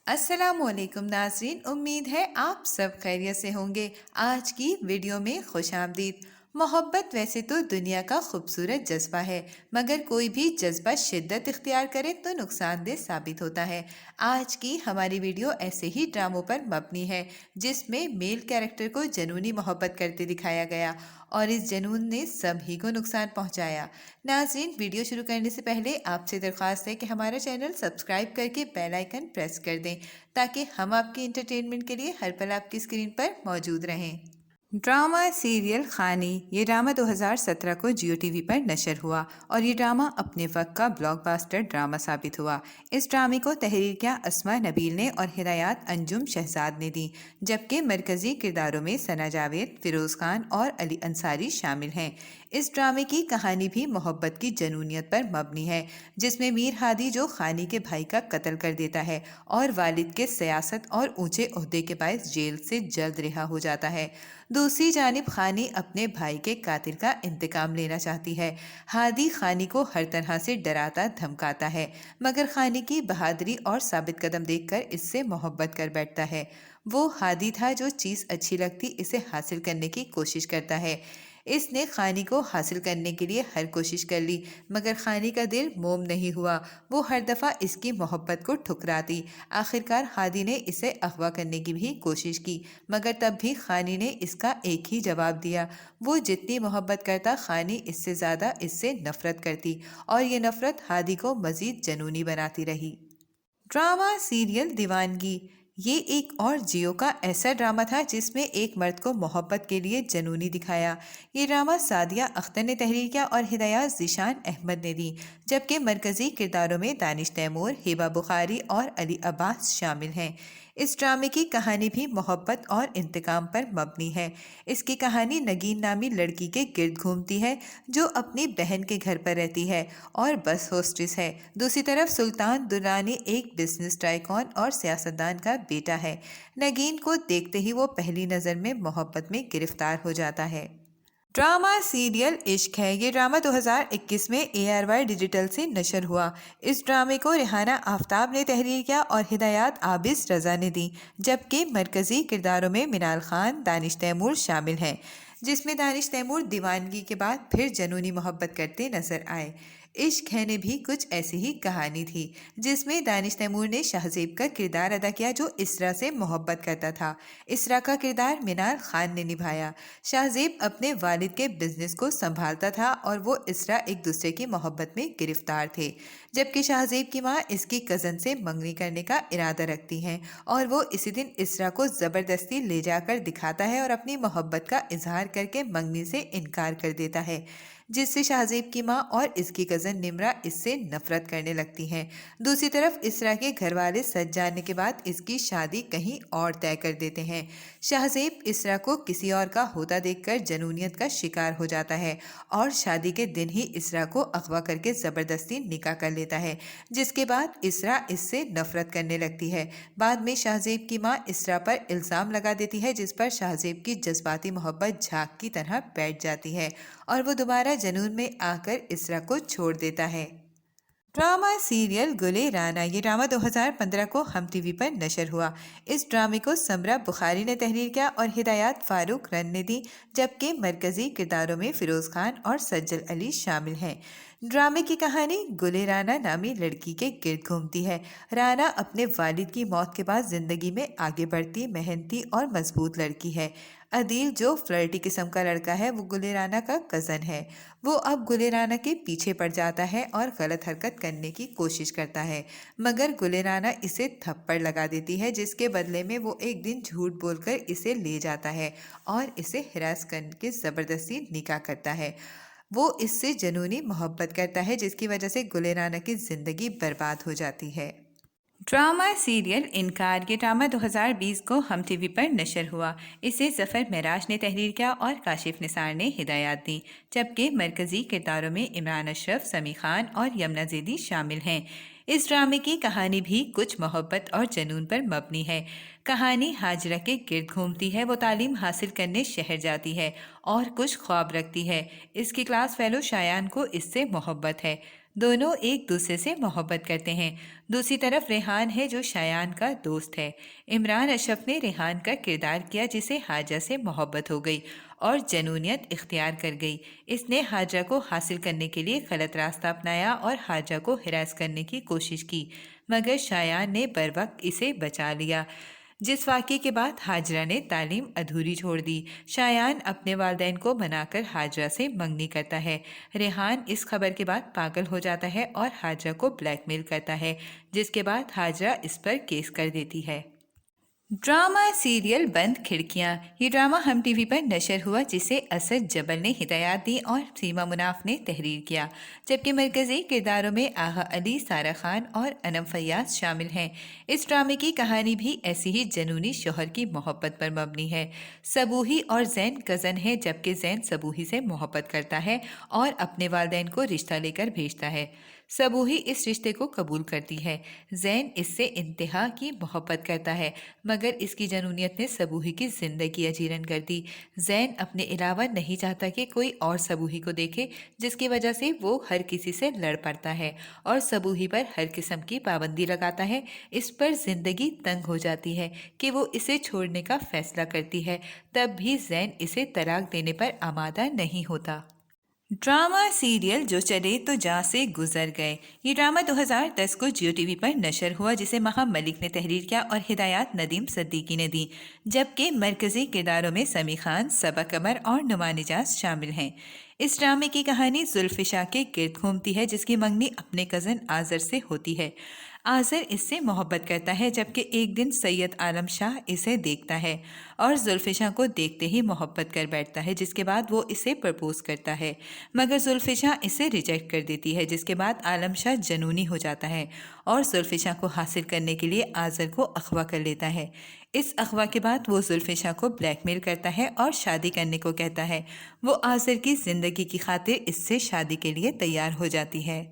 السلام علیکم ناظرین، امید ہے آپ سب خیریت سے ہوں گے۔ آج کی ویڈیو میں خوش آمدید۔ محبت ویسے تو دنیا کا خوبصورت جذبہ ہے، مگر کوئی بھی جذبہ شدت اختیار کرے تو نقصان دہ ثابت ہوتا ہے۔ آج کی ہماری ویڈیو ایسے ہی ڈراموں پر مبنی ہے جس میں میل کیریکٹر کو جنونی محبت کرتے دکھایا گیا اور اس جنون نے سبھی کو نقصان پہنچایا۔ ناظرین، ویڈیو شروع کرنے سے پہلے آپ سے درخواست ہے کہ ہمارا چینل سبسکرائب کر کے بیل آئیکن پریس کر دیں تاکہ ہم آپ کی انٹرٹینمنٹ کے لیے ہر پل آپ کی اسکرین پر موجود رہیں۔ ڈرامہ سیریل خانی، یہ ڈرامہ 2017 کو جیو ٹی وی پر نشر ہوا اور یہ ڈرامہ اپنے وقت کا بلاک باسٹر ڈرامہ ثابت ہوا۔ اس ڈرامے کو تحریر کیا اسما نبیل نے اور ہدایات انجم شہزاد نے دی، جبکہ مرکزی کرداروں میں ثنا جاوید، فیروز خان اور علی انصاری شامل ہیں۔ اس ڈرامے کی کہانی بھی محبت کی جنونیت پر مبنی ہے، جس میں میر ہادی جو خانی کے بھائی کا قتل کر دیتا ہے اور والد کے سیاست اور اونچے عہدے کے باعث جیل سے جلد رہا ہو جاتا ہے۔ دوسری جانب خانی اپنے بھائی کے قاتل کا انتقام لینا چاہتی ہے۔ ہادی خانی کو ہر طرح سے ڈراتا دھمکاتا ہے، مگر خانی کی بہادری اور ثابت قدم دیکھ کر اس سے محبت کر بیٹھتا ہے۔ وہ ہادی تھا جو چیز اچھی لگتی اسے حاصل کرنے کی کوشش کرتا ہے۔ اس نے خانی کو حاصل کرنے کے لیے ہر کوشش کر لی، مگر خانی کا دل موم نہیں ہوا۔ وہ ہر دفعہ اس کی محبت کو ٹھکراتی۔ آخرکار ہادی نے اسے اغوا کرنے کی بھی کوشش کی، مگر تب بھی خانی نے اس کا ایک ہی جواب دیا۔ وہ جتنی محبت کرتا، خانی اس سے زیادہ اس سے نفرت کرتی اور یہ نفرت ہادی کو مزید جنونی بناتی رہی۔ ڈرامہ سیریل دیوانگی، یہ ایک اور جیو کا ایسا ڈرامہ تھا جس میں ایک مرد کو محبت کے لیے جنونی دکھایا۔ یہ ڈرامہ سعدیہ اختر نے تحریر کیا اور ہدایات ذیشان احمد نے دی، جبکہ مرکزی کرداروں میں دانش تیمور، ہبہ بخاری اور علی عباس شامل ہیں۔ اس ڈرامے کی کہانی بھی محبت اور انتقام پر مبنی ہے۔ اس کی کہانی نگین نامی لڑکی کے گرد گھومتی ہے جو اپنی بہن کے گھر پر رہتی ہے اور بس ہوسٹس ہے۔ دوسری طرف سلطان درانی ایک بزنس ٹائکون اور سیاستدان کا بیٹا ہے۔ نگین کو دیکھتے ہی وہ پہلی نظر میں محبت میں گرفتار ہو جاتا ہے۔ ڈرامہ سیریل عشق ہے، یہ ڈرامہ 2021 میں ARY ڈیجیٹل سے نشر ہوا۔ اس ڈرامے کو ریحانہ آفتاب نے تحریر کیا اور ہدایات عابس رضا نے دی، جبکہ مرکزی کرداروں میں منال خان، دانش تیمور شامل ہیں، جس میں دانش تیمور دیوانگی کے بعد پھر جنونی محبت کرتے نظر آئے۔ عشق ہے نے بھی کچھ ایسی ہی کہانی تھی، جس میں دانش تیمور نے شہزیب کا کردار ادا کیا جو اسرا سے محبت کرتا تھا۔ اسرا کا کردار منال خان نے نبھایا۔ شہزیب اپنے والد کے بزنس کو سنبھالتا تھا اور وہ اسرا ایک دوسرے کی محبت میں گرفتار تھے، جبکہ شہزیب کی ماں اس کی کزن سے منگنی کرنے کا ارادہ رکھتی ہیں اور وہ اسی دن اسرا کو زبردستی لے جا کر دکھاتا ہے اور اپنی محبت کا اظہار کر کے منگنی سے انکار کر دیتا ہے، جس سے شہزیب کی ماں اور اس کی کزن نمرا اس سے نفرت کرنے لگتی ہیں۔ دوسری طرف اسرا کے گھر والے سچ جاننے کے بعد اس کی شادی کہیں اور طے کر دیتے ہیں۔ شہزیب اسرا کو کسی اور کا ہوتا دیکھ کر جنونیت کا شکار ہو جاتا ہے اور شادی کے دن ہی اسرا کو اغوا کر کے زبردستی نکاح کر لیتا ہے، جس کے بعد اسرا اس سے نفرت کرنے لگتی ہے۔ بعد میں شہزیب کی ماں اسرا پر الزام لگا دیتی ہے، جس پر شہزیب کی جذباتی محبت جھاگ کی طرح بیٹھ جاتی ہے اور وہ دوبارہ جنون میں آ کر اسرا کو چھوڑ دیتا ہے۔ ڈرامہ سیریل گلے رانا، یہ ڈرامہ 2015 کو ہم ٹی وی پر نشر ہوا۔ اس ڈرامے کو سمرا بخاری نے تحریر کیا اور ہدایات فاروق رن نے دی، جبکہ مرکزی کرداروں میں فیروز خان اور سجل علی شامل ہیں۔ ڈرامے کی کہانی گلے رانا نامی لڑکی کے گرد گھومتی ہے۔ رانا اپنے والد کی موت کے بعد زندگی میں آگے بڑھتی، محنتی اور مضبوط لڑکی ہے۔ عدیل جو فلرٹی قسم کا لڑکا ہے، وہ گلے رانا کا کزن ہے۔ وہ اب گلے رانا کے پیچھے پڑ جاتا ہے اور غلط حرکت کرنے کی کوشش کرتا ہے، مگر گلے رانا اسے تھپڑ لگا دیتی ہے، جس کے بدلے میں وہ ایک دن جھوٹ بول کر اسے لے جاتا ہے اور اسے ہراس کر کے زبردستی نکاح کرتا ہے۔ وہ اس سے جنونی محبت کرتا ہے، جس کی وجہ سے گلے رانا کی زندگی برباد ہو جاتی ہے۔ ڈرامہ سیریل انکار، یہ ڈرامہ 2020 کو ہم ٹی وی پر نشر ہوا۔ اسے ظفر معراج نے تحریر کیا اور کاشف نثار نے ہدایات دی، جبکہ مرکزی کرداروں میں عمران اشرف، سمی خان اور یمنا زیدی شامل ہیں۔ اس ڈرامے کی کہانی بھی کچھ محبت اور جنون پر مبنی ہے۔ کہانی ہاجرہ کے گرد گھومتی ہے۔ وہ تعلیم حاصل کرنے شہر جاتی ہے اور کچھ خواب رکھتی ہے۔ اس کی کلاس فیلو شایان کو اس سے محبت ہے۔ دونوں ایک دوسرے سے محبت کرتے ہیں۔ دوسری طرف ریحان ہے جو شایان کا دوست ہے۔ عمران اشرف نے ریحان کا کردار کیا جسے حاجہ سے محبت ہو گئی اور جنونیت اختیار کر گئی۔ اس نے حاجہ کو حاصل کرنے کے لیے غلط راستہ اپنایا اور حاجہ کو ہراس کرنے کی کوشش کی، مگر شایان نے بروقت اسے بچا لیا، جس واقعے کے بعد ہاجرہ نے تعلیم ادھوری چھوڑ دی۔ شایان اپنے والدین کو منا کر ہاجرہ سے منگنی کرتا ہے۔ ریحان اس خبر کے بعد پاگل ہو جاتا ہے اور ہاجرہ کو بلیک میل کرتا ہے، جس کے بعد ہاجرہ اس پر کیس کر دیتی ہے۔ ڈرامہ سیریل بند کھڑکیاں، یہ ڈرامہ ہم ٹی وی پر نشر ہوا جسے اسد جبل نے ہدایات دی اور سیما مناف نے تحریر کیا، جبکہ مرکزی کرداروں میں آغا علی، سارہ خان اور انم فیاض شامل ہیں۔ اس ڈرامے کی کہانی بھی ایسی ہی جنونی شوہر کی محبت پر مبنی ہے۔ صبوحی اور زین کزن ہیں، جبکہ زین صبوحی سے محبت کرتا ہے اور اپنے والدین کو رشتہ لے کر بھیجتا ہے۔ صبوحی اس رشتے کو قبول کرتی ہے۔ زین اس سے انتہا کی محبت کرتا ہے، مگر اس کی جنونیت نے صبوحی کی زندگی اجیرن کر دی۔ زین اپنے علاوہ نہیں چاہتا کہ کوئی اور صبوحی کو دیکھے، جس کی وجہ سے وہ ہر کسی سے لڑ پڑتا ہے اور صبوحی پر ہر قسم کی پابندی لگاتا ہے۔ اس پر زندگی تنگ ہو جاتی ہے کہ وہ اسے چھوڑنے کا فیصلہ کرتی ہے، تب بھی زین اسے طلاق دینے پر آمادہ نہیں ہوتا۔ ڈرامہ سیریل جو چلے تو جاں سے گزر گئے، یہ ڈرامہ 2010 کو جیو ٹی وی پر نشر ہوا جسے مہا ملک نے تحریر کیا اور ہدایات ندیم صدیقی نے دی، جبکہ مرکزی کرداروں میں سمیع خان، صبا قمر اور نما نجاز شامل ہیں۔ اس ڈرامے کی کہانی زلفشا کے گرد گھومتی ہے، جس کی منگنی اپنے کزن آذر سے ہوتی ہے۔ آذر اس سے محبت کرتا ہے، جبکہ ایک دن سید عالم شاہ اسے دیکھتا ہے اور زلفشا کو دیکھتے ہی محبت کر بیٹھتا ہے، جس کے بعد وہ اسے پرپوز کرتا ہے، مگر زلفشا اسے ریجیکٹ کر دیتی ہے، جس کے بعد عالم شاہ جنونی ہو جاتا ہے اور زلفشا کو حاصل کرنے کے لیے آذر کو اغوا کر لیتا ہے۔ اس اغوا کے بعد وہ زلفشا کو بلیک میل کرتا ہے اور شادی کرنے کو کہتا ہے۔ وہ آذر کی زندگی کی خاطر اس سے شادی کے لیے تیار ہو جاتی ہے۔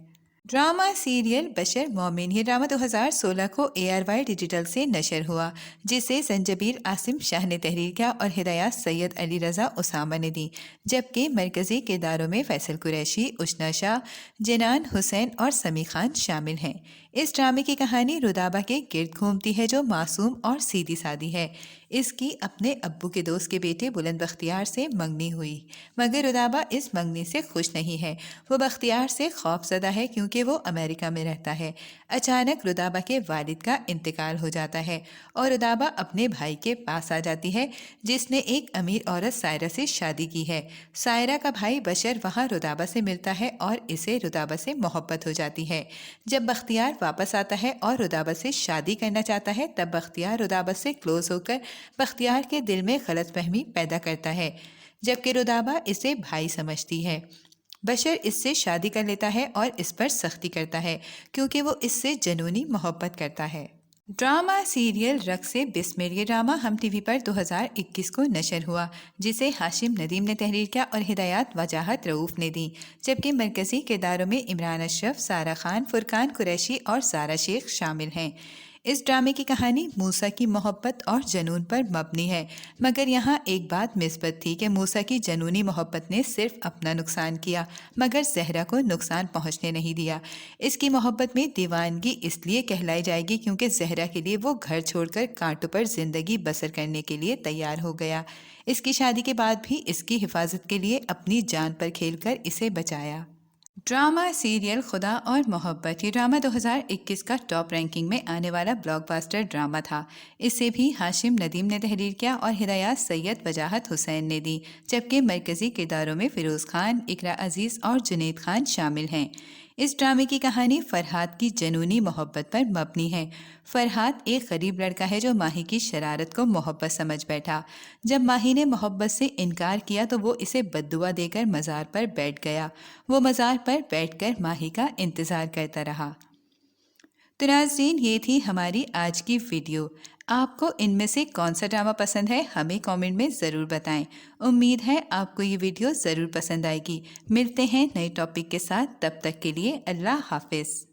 ڈرامہ سیریل بشر مومن، یہ ڈرامہ 2016 کو ARY ڈیجیٹل سے نشر ہوا، جسے زنجبیل عاصم شاہ نے تحریر کیا اور ہدایات سید علی رضا اسامہ نے دی، جبکہ مرکزی کرداروں میں فیصل قریشی، اشنا شاہ، جنان حسین اور سمیع خان شامل ہیں۔ اس ڈرامے کی کہانی رودابہ کے گرد گھومتی ہے جو معصوم اور سیدھی سادی ہے۔ اس کی اپنے ابو کے دوست کے بیٹے بلند بختیار سے منگنی ہوئی، مگر رودابہ اس منگنی سے خوش نہیں ہے۔ وہ بختیار سے خوف زدہ ہے کیونکہ وہ امریکہ میں رہتا ہے۔ اچانک رودابہ کے والد کا انتقال ہو جاتا ہے اور رودابہ اپنے بھائی کے پاس آ جاتی ہے، جس نے ایک امیر عورت سائرہ سے شادی کی ہے۔ سائرہ کا بھائی بشر وہاں رودابہ سے ملتا ہے اور اسے رودابہ سے محبت ہو جاتی ہے۔ جب بختیار واپس آتا ہے اور رودابہ سے شادی کرنا چاہتا ہے، تب بختیار رودابہ سے کلوز ہو کر بختیار کے دل میں غلط فہمی پیدا کرتا ہے، جبکہ رودابہ اسے بھائی سمجھتی ہے۔ بشر اس سے شادی کر لیتا ہے اور اس پر سختی کرتا ہے کیونکہ وہ اس سے جنونی محبت کرتا ہے۔ ڈرامہ سیریل رقص بسمل، یہ ڈرامہ ہم ٹی وی پر 2021 کو نشر ہوا، جسے ہاشم ندیم نے تحریر کیا اور ہدایات وجاہت رؤوف نے دی، جبکہ مرکزی کرداروں میں عمران اشرف، سارہ خان، فرقان قریشی اور زارا شیخ شامل ہیں۔ اس ڈرامے کی کہانی موسیٰ کی محبت اور جنون پر مبنی ہے، مگر یہاں ایک بات مثبت تھی کہ موسیٰ کی جنونی محبت نے صرف اپنا نقصان کیا مگر زہرا کو نقصان پہنچنے نہیں دیا۔ اس کی محبت میں دیوانگی اس لیے کہلائی جائے گی کیونکہ زہرا کے لیے وہ گھر چھوڑ کر کانٹوں پر زندگی بسر کرنے کے لیے تیار ہو گیا۔ اس کی شادی کے بعد بھی اس کی حفاظت کے لیے اپنی جان پر کھیل کر اسے بچایا۔ ڈرامہ سیریل خدا اور محبت، یہ ڈرامہ 2021 کا ٹاپ رینکنگ میں آنے والا بلاک باسٹر ڈرامہ تھا۔ اسے بھی ہاشم ندیم نے تحریر کیا اور ہدایات سید وجاہت حسین نے دی، جبکہ مرکزی کرداروں میں فیروز خان، اقرا عزیز اور جنید خان شامل ہیں۔ اس ڈرامے کی کہانی فرحات کی جنونی محبت پر مبنی ہے۔ فرحات ایک غریب لڑکا ہے جو ماہی کی شرارت کو محبت سمجھ بیٹھا۔ جب ماہی نے محبت سے انکار کیا تو وہ اسے بددعا دے کر مزار پر بیٹھ گیا۔ وہ مزار پر بیٹھ کر ماہی کا انتظار کرتا رہا۔ تو ناظرین، یہ تھی ہماری آج کی ویڈیو۔ آپ کو ان میں سے کون سا ڈرامہ پسند ہے ہمیں کامنٹ میں ضرور بتائیں۔ امید ہے آپ کو یہ ویڈیو ضرور پسند آئے گی۔ ملتے ہیں نئے ٹاپک کے ساتھ، تب تک کے لیے اللہ حافظ۔